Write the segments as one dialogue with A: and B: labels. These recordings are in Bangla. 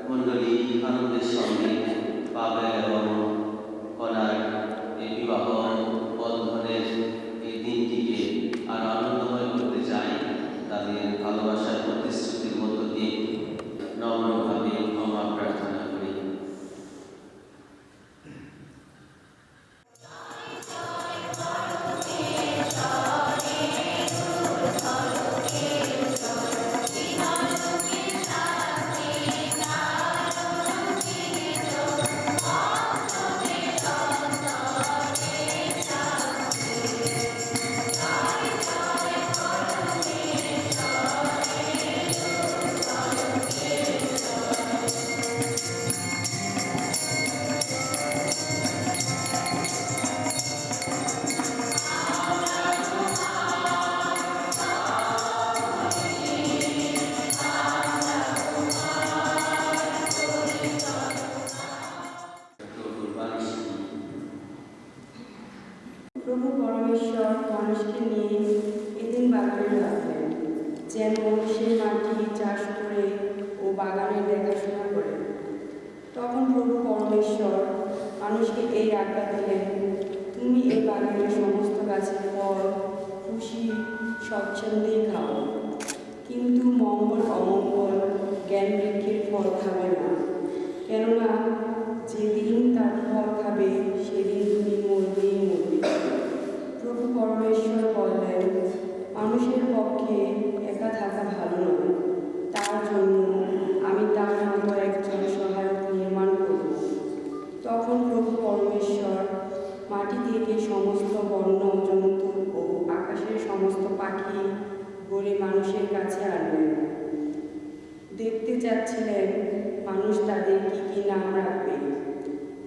A: মন্ডলী আনন্দের সঙ্গে পাবেল এবং কনার এই বিবাহ বন্ধনের এই দিনটিকে আরো আনন্দময় করতে চাই। তাদের ভালোবাসার প্রতিশ্রুতির মধ্য দিয়ে নম্রভাবে ক্ষমা প্রার্থনা করি।
B: প্রভু পরমেশ্বর মানুষকে নিয়ে এদিন বাগানে রাখলেন, যেন সে মাটি চাষ করে ও বাগানের দেখাশোনা করে। তখন প্রভু পরমেশ্বর মানুষকে এই আজ্ঞা দিলেন, তুমি এই বাগানের সমস্ত গাছের ফল খুশি স্বচ্ছন্দেই খাও, কিন্তু মঙ্গল অমঙ্গল জ্ঞান বৃক্ষের ফল খাবে না, কেননা যেদিন তার ফল খাবে সেদিন তুমি মরবেই মরবে। প্রভু পরমেশ্বর বললেন, মানুষের পক্ষে একা থাকা ভালো নয়, তার জন্য আমি তার মতো একজন সহায়ক নির্মাণ করব। তখন প্রভু পরমেশ্বর মাটি থেকে সমস্ত বন্য জন্তু ও আকাশের সমস্ত পাখি গড়ে মানুষের কাছে আনলেন। দেখতে চাচ্ছিলেন মানুষ তাদের কি কি নাম রাখবে।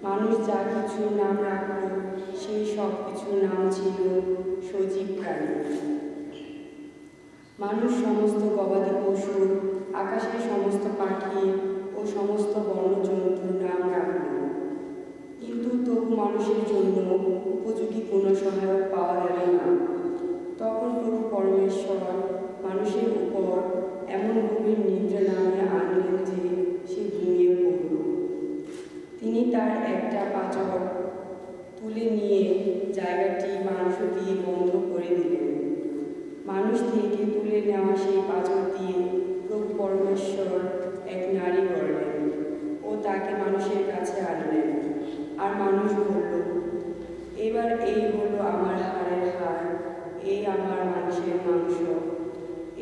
B: মানুষ যা কিছু নাম রাখল সেই সব কিছুর নাম ছিল সজীব প্রাণী। মানুষ সমস্ত গবাদি পশু, আকাশের সমস্ত পাখি ও সমস্ত বন্যজন্তুর নাম রাখল, কিন্তু তবু মানুষের জন্য উপযোগী কোনো সহায়ক পাওয়া গেল না। তখন প্রভু পরমেশ্বর মানুষের উপর এমন গভীর নিদ্রা নামিয়ে আনলেন যে সে ঘুমিয়ে পড়ল। তিনি তার একটা পাঁজর তুলে নিয়ে জায়গাটি মাংস দিয়ে বন্ধ করে দিলেন। মানুষ থেকে তুলে নেওয়া সেই পাঁজর দিয়ে প্রভু পরমেশ্বর এক নারী গড়লেন ও তাকে মানুষের কাছে আনলেন। আর মানুষ বলল, এবার এই হলো আমার হাড়ের হাড়, এই আমার মাংসের মাংস,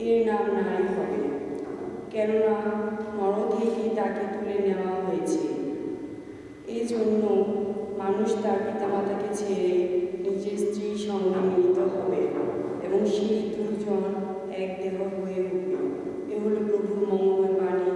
B: এর নাম নারী হবে, কেননা নর থেকে তাকে তুলে নেওয়া হয়েছে। এই জন্য মানুষ তার পিতামাতাকে ছেড়ে নিজের স্ত্রীর সঙ্গে মিলিত হবে এবং সেই দুজন এক দেহ হয়ে উঠবে। এ হলো প্রভুর মঙ্গলময় বাণী।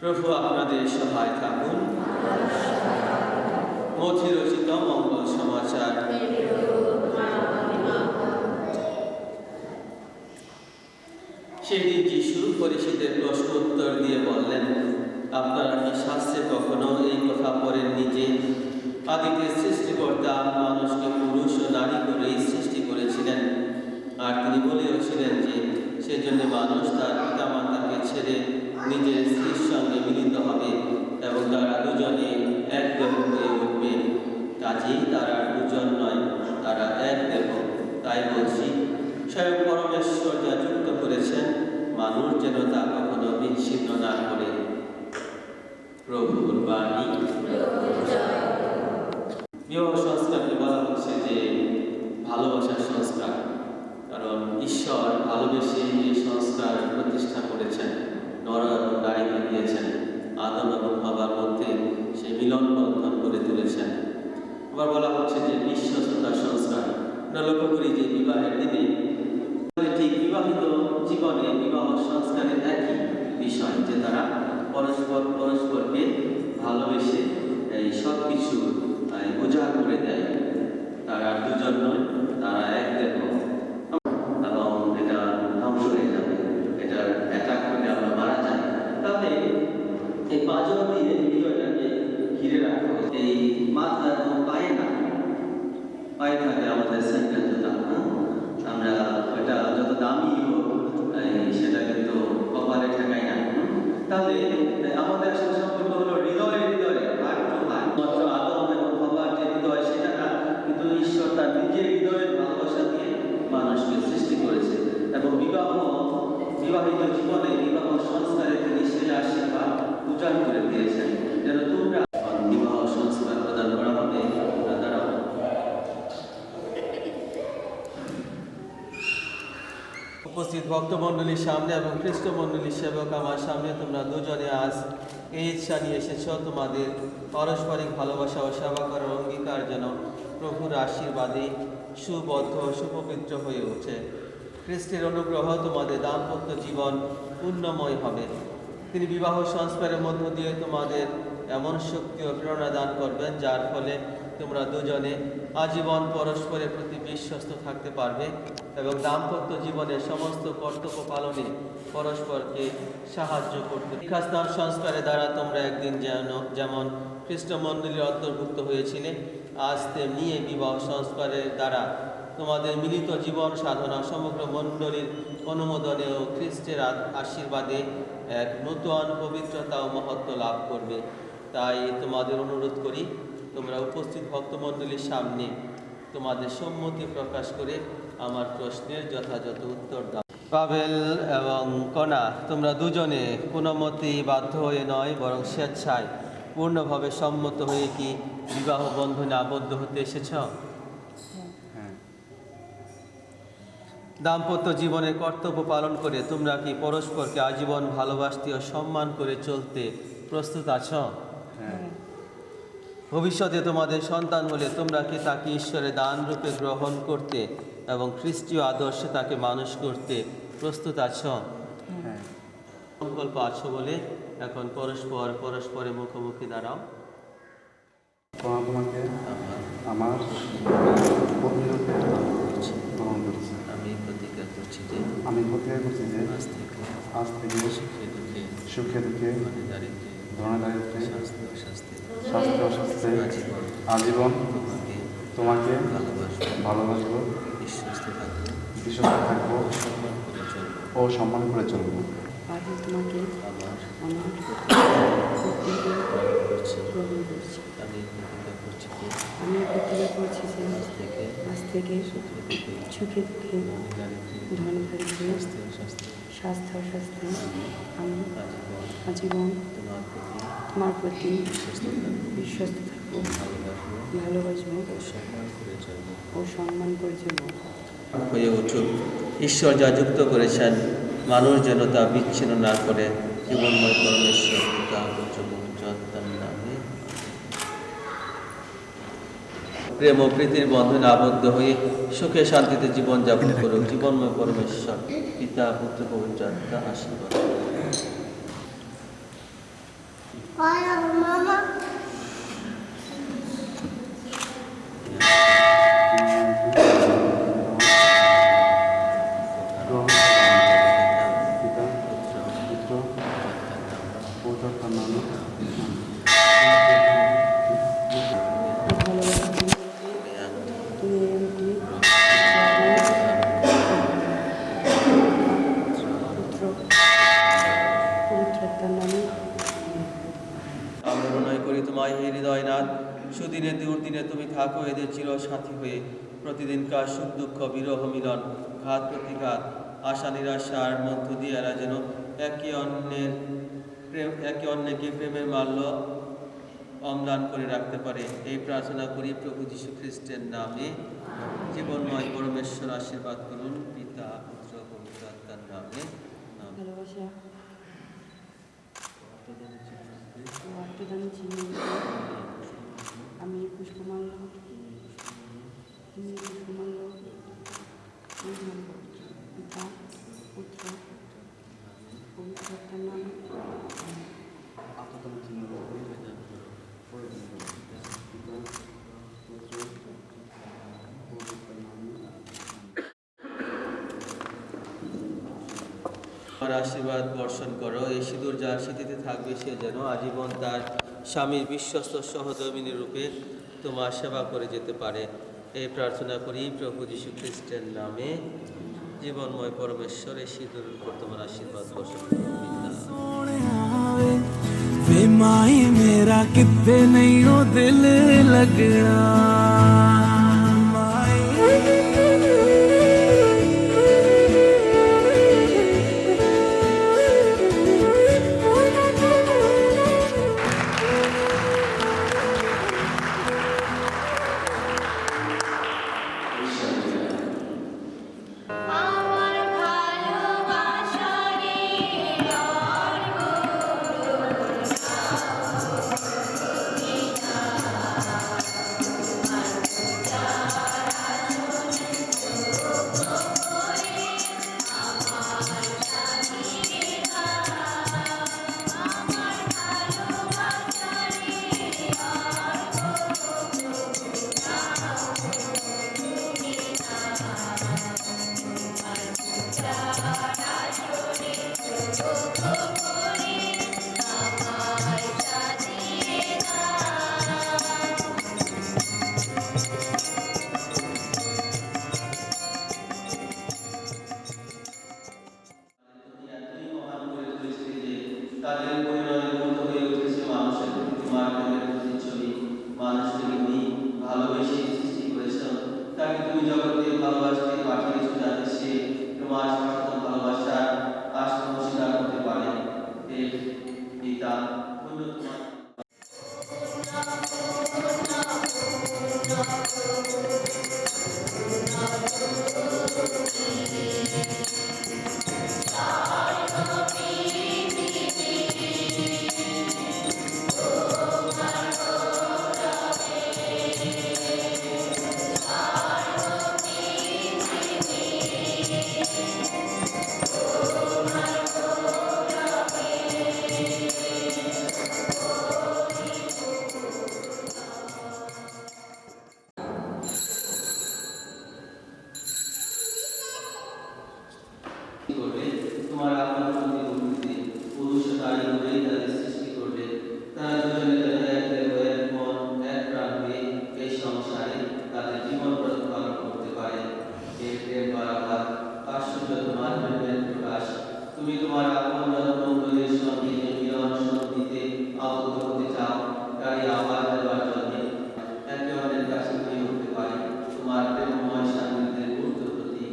A: প্রভু আপনাদের সহায় থাকুন। মথি রচিত মঙ্গল সমাচার। সেদিন যিশু ফরিসীদের প্রশ্ন উত্তর দিয়ে বললেন, আপনারা কি শাস্ত্রে কখনো এই কথা পড়েননি যে আদিতে সৃষ্টিকর্তা মানুষকে পুরুষ ও নারী করেই সৃষ্টি করেছিলেন, আর তিনি বলেওছিলেন যে সেজন্য মানুষ তার পিতামাতাকে ছেড়ে নিজের স্ত্রীর সঙ্গে মিলিত হবে এবং তারা দুজনে এক দেহ হয়ে উঠবে। কাজেই তারা দুজন নয়, তারা এক দেহ। তাই বলছি, স্বয়ং পরমেশ্বর যা যুক্ত করেছেন, মানুষ যেন তা কখনো বিচ্ছিন্ন না করে। প্রভুর বাণী। বিবাহ সংস্কারকে বলা হচ্ছে যে ভালোবাসার সংস্কার, কারণ ঈশ্বর ভালোবেসে এই সংস্কার প্রতিষ্ঠা করেছেন, নর এবং নারীকে দিয়েছেন, আদম এবং হাওয়ার মধ্যে সেই মিলন বন্ধন করে তুলেছেন। আবার বলা হচ্ছে যে বিশ্বস্ততার সংস্কার। আমরা লক্ষ্য করি যে বিবাহের দিনে ঠিক বিবাহিত জীবনে বিবাহ সংস্কারের একই বিষয়, যে তারা পরস্পরকে ভালোবেসে এই সব কিছু উজাড় করে দেয়। তারা দুজন নয়, তারা এক দেহ, এবং এটা ধ্বংস হয়ে যাবে, এটার অ্যাটাক করে আমরা মারা যাই। তাহলে এই পাঁজর দিয়ে হৃদয়টাকে ঘিরে রাখা হয়। এই মাথা এবং পায়ে না, পায়ে থাকে আমাদের স্যান্ডেল জুতা। আমরা ওইটা যত দামি হোক সেটা কিন্তু কপালে ঠেকাই না। তাহলে আমাদের আসলে সম্পর্ক হলো হৃদয়ে হৃদয়ে, হার্ট টু হার্ট। মাত্র আদম এবং হাওয়ার যে হৃদয় সেটা না, কিন্তু ঈশ্বর তার নিজের হৃদয়ের ভালোবাসা দিয়ে মানুষকে সৃষ্টি করেছে। এবং বিবাহিত জীবনে বিবাহ সংস্কারে তিনি সেই আশীর্বাদ উজাড় করে দিয়েছেন, যেন তোমরা বিবাহ সংস্কার প্রদান করা হবে। দাঁড়াও। উপস্থিত ভক্তমণ্ডলীর সামনে এবং খ্রিস্টমণ্ডলীর সেবক আমার সামনে তোমরা দুজনে আজ এই ইচ্ছা নিয়ে এসেছ, তোমাদের পারস্পরিক ভালোবাসা ও সেবা করার অঙ্গীকার যেন প্রভুর আশীর্বাদে সুবদ্ধ সুপবিত্র হয়ে ওঠে। খ্রিস্টের অনুগ্রহ তোমাদের দাম্পত্য জীবন পূর্ণময় হবে। তিনি বিবাহ সংস্কারের মধ্য দিয়ে তোমাদের এমন শক্তি ও প্রেরণা দান করবেন, যার ফলে তোমরা দুজনে আজীবন পরস্পরের প্রতি বিশ্বস্ত থাকতে পারবে এবং দাম্পত্য জীবনের সমস্ত কর্তব্য পালনে পরস্পরকে সাহায্য করতে। শিক্ষাস্থান সংস্কারের দ্বারা তোমরা একদিন যেমন খ্রিস্টমণ্ডলীর অন্তর্ভুক্ত হয়েছিলে, আজ তেমনি এই বিবাহ সংস্কারের দ্বারা তোমাদের মিলিত জীবন সাধনা সমগ্র মণ্ডলীর অনুমোদনে ও খ্রিস্টের আশীর্বাদে এক নূতন পবিত্রতা ও মহত্ব লাভ করবে। তাই তোমাদের অনুরোধ করি, তোমরা উপস্থিত ভক্তমণ্ডলীর সামনে তোমাদের সম্মতি প্রকাশ করে আমার প্রশ্নের যথাযথ উত্তর দাও। পাভেল এবং কণা, তোমরা দুজনে কোনো মতেই বাধ্য হয়ে নয়, বরং স্বেচ্ছায় পূর্ণভাবে সম্মত হয়ে কি বিবাহ বন্ধনে আবদ্ধ হতে এসেছ? দাম্পত্য জীবনের কর্তব্য পালন করে তোমরা কি পরস্পরকে আজীবন ভালোবাসতে ও সম্মান করে চলতে প্রস্তুত আছো? ভবিষ্যতে তোমাদের সন্তান হলে তোমরা কি তাকে ঈশ্বরের দান রূপে গ্রহণ করতে এবং খ্রিস্টীয় আদর্শে তাকে মানুষ করতে প্রস্তুত আছো? সংকল্প আছো বলে এখন পরস্পরের মুখোমুখি দাঁড়াও।
C: তোমাকে আমার পত্নীরূপে গ্রহণ করছি।
A: আমি প্রতিজ্ঞা করছি যে
C: আজ থেকে সুখে দুঃখে ধনদারিদ্র্যে স্বাস্থ্য অস্বাস্থ্যে আজীবন তোমাকে ভালোবাসবো, বিশ্বস্ত থাকবো ও সম্মান করে চলবো।
B: আমি তোমাকে আমার আমি প্রতিজ্ঞা করছি যে আজ থেকে সুখে দুঃখে ধনদারিদ্র্যে স্বাস্থ্য অস্বাস্থ্যে আমি আজীবন তোমার প্রতি বিশ্বস্ত থাকবো, ভালোবাসবো ও সম্মান করে চলবো।
A: হয়ে উঠুক। ঈশ্বর যা যুক্ত করেছেন, মানুষ যেন তা বিচ্ছিন্ন না করে। জীবনময় পরমেশ্বর পিতা পুত্র তার নামে প্রেম ও প্রীতির বন্ধনে আবদ্ধ হয়ে সুখে শান্তিতে জীবনযাপন করুক। জীবনময় পরমেশ্বর পিতা পুত্র পবিত্র আত্মা আশীর্বাদ।
C: পিতা পুত্র পবিত্রাত্মার নামে
A: আমরা অনুনয় করি তোমায় হে হৃদয়নাথ, সুদিনে দুর্দিনে তুমি থাকো এদের চির সাথী হয়ে। প্রতিদিনকার সুখ দুঃখ বিরহ মিলন ঘাত প্রতিঘাত আশা নিরাশার মধ্য দিয়ে এরা যেন একে অন্যকে প্রেমের মাল্য অম্লান করে রাখতে পারে, এই প্রার্থনা করি প্রভু যীশু খ্রিস্টের নামে। জীবনময় পরমেশ্বর আশীর্বাদ করুন, পিতা পুত্র পবিত্র আত্মার নামে।
B: ভালোবাসা রক্তদানের চিহ্ন আমি পুষ্পমাল্য পিতা পুত্র পবিত্র আত্মার নামে।
C: আত্মদানের চিহ্ন
A: আমার আশীর্বাদ বর্ষণ করো। এই সিঁদুর যার স্মৃতিতে থাকবে সে যেন আজীবন তার স্বামীর বিশ্বস্ত সহধর্মিনী রূপে তোমার সেবা করে যেতে পারে, এই প্রার্থনা করি প্রভু যীশু খ্রিস্টের নামে। জীবনময় পরমেশ্বর এই সিঁদুরের উপর তোমার আশীর্বাদ বর্ষণ করো।
D: वे माई मेरा कितने नहीं हो दिल लगना
A: তাদের পরিণয় মতো হয়ে উঠেছে মানুষের প্রতি তোমার প্রেমের প্রতিচ্ছবি। মানুষকে তুমি ভালোবেসে সৃষ্টি করেছ, তাকে তুমি জগতে ভালোবাসতে পাঠিয়েছ যাতে সে তোমার সচেতন ভালোবাসার আশ্রম স্বীকার করতে পারে। হে পিতা, ধন্য তোমার করবে, তোমার আপনার প্রতি অনুভূতি পুরুষ নারী হয়েই তাদের সৃষ্টি করবে। তারা দুজনে যেন এক দেহ এক মন এক প্রাণ হয়ে এই সংসারে তাদের জীবন প্রতিপালন করতে পারে। এই প্রেম বারাবার আশ্চর্য তোমার প্রেমের প্রকাশ। তুমি তোমার আপন জনমণ্ডলীর সঙ্গে যে মিলন সন্ধিতে আবদ্ধ হতে চাও, তারই আবার দেওয়ার জন্য একে অন্যের কাছে হয়ে উঠতে পারে তোমার প্রেমময় সান্নিধ্যের গুরুত্ব প্রতি।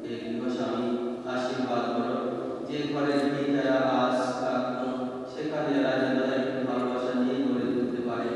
A: এই গৃহস্বামী আশীর্বাদ করো, যে ঘরের ভিতরা আজ থাকতো সেখানে এরা যেন একটু ভালোবাসা নিয়ে গড়ে তুলতে পারে।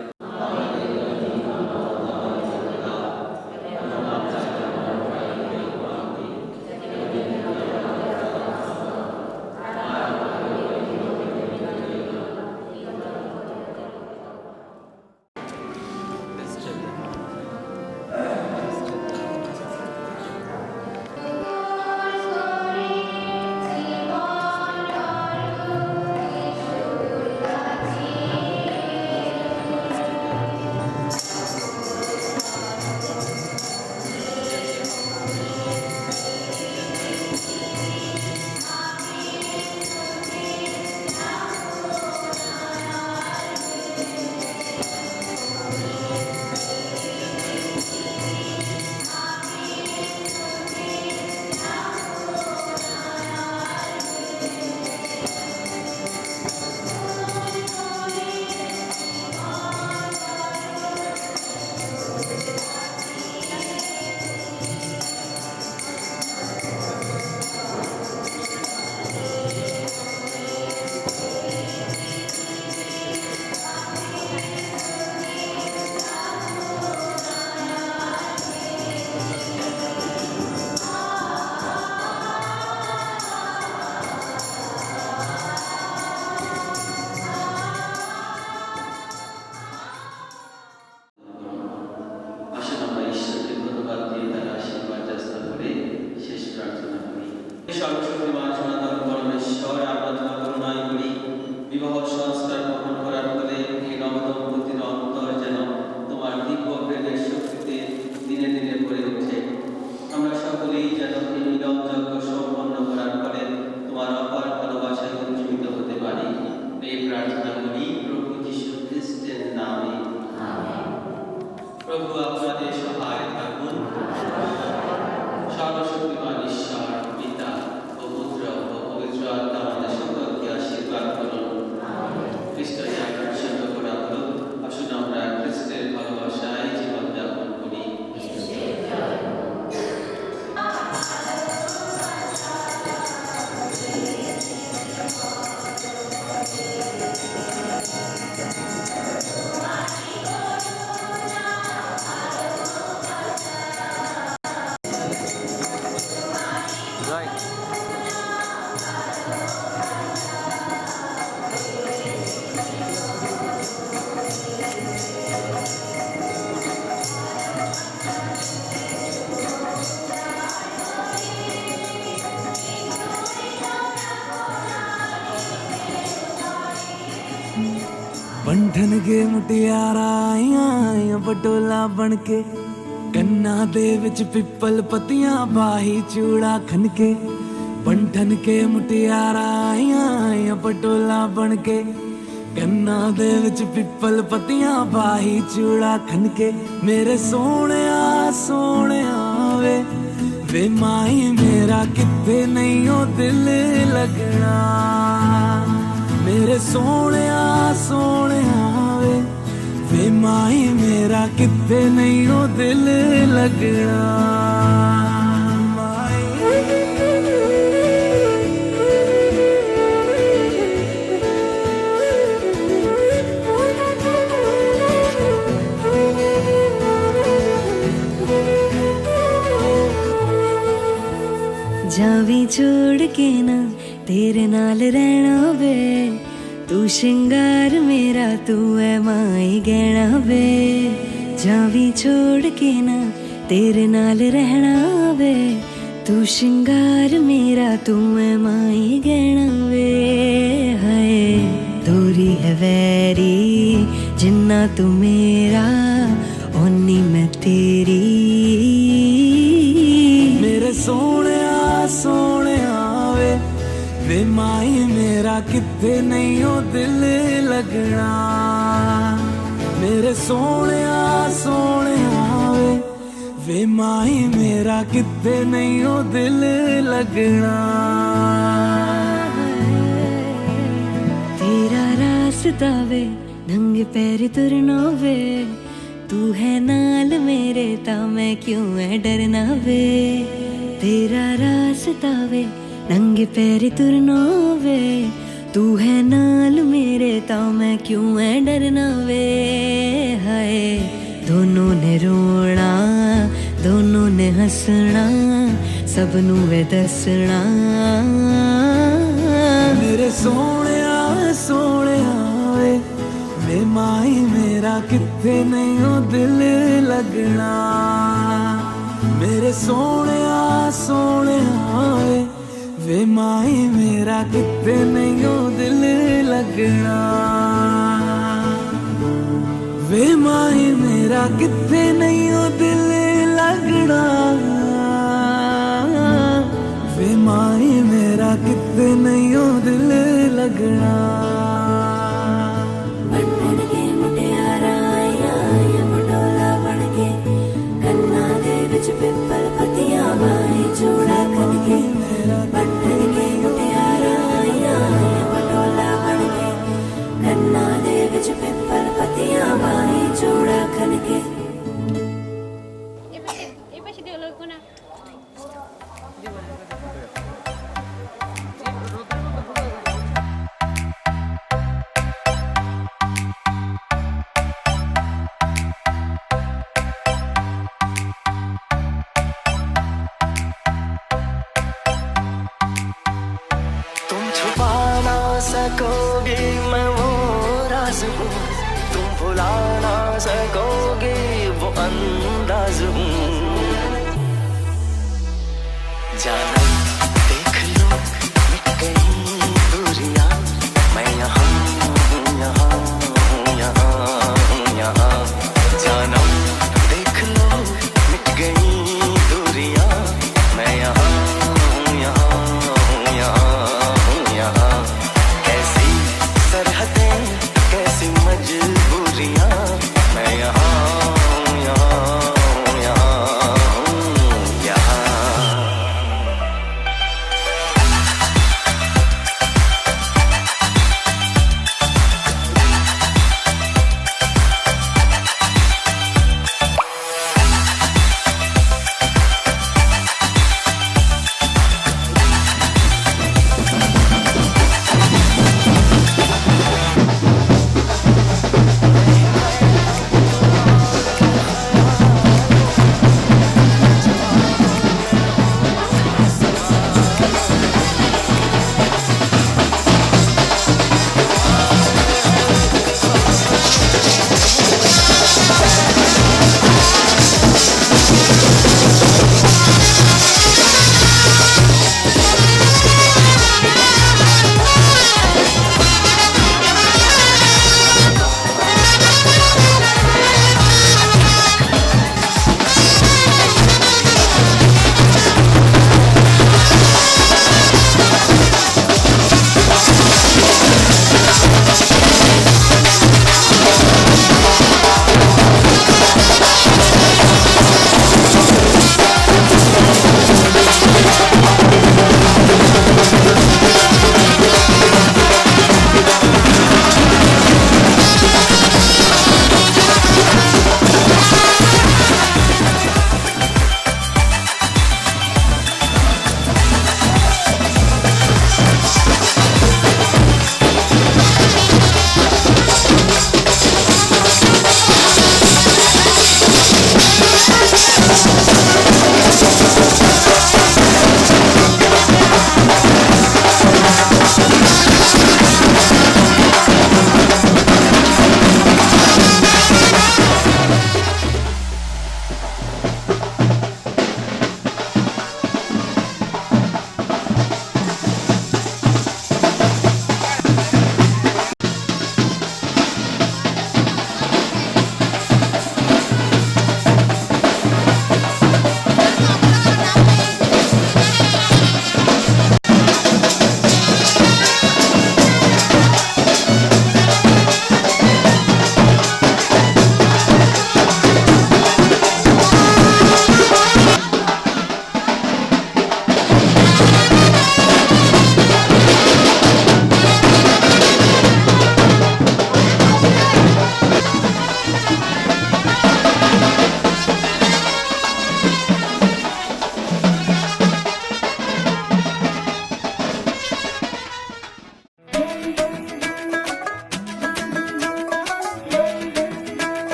D: बंधन के मुटियारा आईया पटोला बन के कन्ना दे विच पिपल पतियां बाही चूड़ा खनके बंधन के मुटियारा आईया पटोला बन के कन्ना दे विच पिपल पतियां बाही चूड़ा खनके मेरे सोने वे माई मेरा किथे नहीं ओ दिल लगना मेरे सोने वे माई मेरा किथे नहीं ओ दिल लगना
E: जावी छोड़ के ना तेरे नाल रहना वे तू श्रृंगार मेरा तू है माई गहना वे जावी छोड़ के ना तेरे नाल रहना वे तू श्रृंगार मेरा तू है माई गहना वे हाय दूरी है वैरी जिन्ना तू मेरा ओनी मैं तेरी
D: मेरे सोने वे माई मेरा किथे नहीं ओ दिल लगना मेरे सोने वे माई मेरा किथे नहीं ओ दिल लगना
E: तेरा रास्ता वे नंगे पैर तुरना वे तू है नाल मेरे ता मैं क्यों है डरना वे तेरा रास्ता वे नंगे पैर तुरना वे तू है नाल मेरे ता मैं क्यों है डरना वे हाय दोनों ने रोना दोनों ने हंसना सबनू वे दसना
D: मेरे सोने वे माई मेरा किथे नहीं ओ दिल लगना मेरे सोने वे माई मेरा किथे नहीं ओ दिल लगना वे माई मेरा किथे नहीं ओ दिल लगना वे माई मेरा किथे नहीं ओ दिल लगना
E: बंधन के मुटियारा आईया पटोला बन के कन्ना दे विच पिपल पतियां बाही चूड़ा खनके बंधन के मुटियारा आईया पटोला बन के कन्ना दे विच पिपल पतियां बाही चूड़ा खनके
F: सकोगे मैं वो राज हूँ तुम भुला ना सकोगे वो अंदाज हूँ जाना देख लो मिट गई दूरियां मैं यहाँ जाना देख लो मिट गई दूरियां मैं यहाँ सरहदें कैसी मजबूरियां मैं यहाँ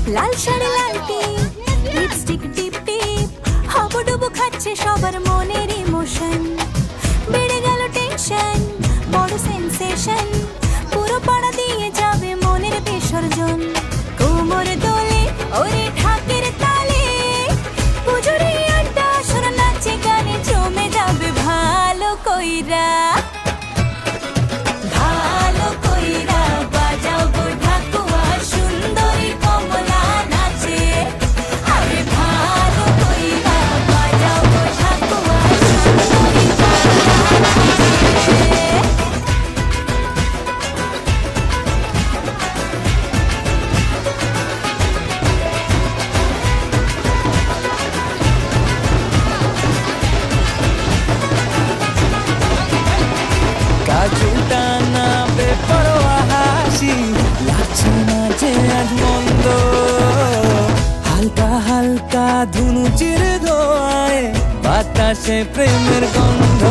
E: লাল শাড়ি লাল টিপ লিপস্টিক টিপ টিপ হাবুডুবু খাচ্ছে সবার মনের ইমোশন বেড়ে গেল টেনশন বড় সেন্সেশন পুরো পাড়া দিয়ে যাবে মনের বিসর্জন কোমর দোলে ওরে ঢাকের তালে পুজোরে আড্ডা সুর নাচে গানে জমে যাবে ভালো কইরা ভালো কইরা বাজাও গো ঢাকুয়া সুন্দরী কমলা নাচে আরে ভালো কইরা বাজাও গো ঢাকুয়া সুন্দরী কমলা নাচে
D: কাজু টানা বেপরোয়া হাসি লাগছে না যে আজ মন্দ হালকা হালকা ধুনুচির ধোয়ায় বাতাসে প্রেমের গন্ধ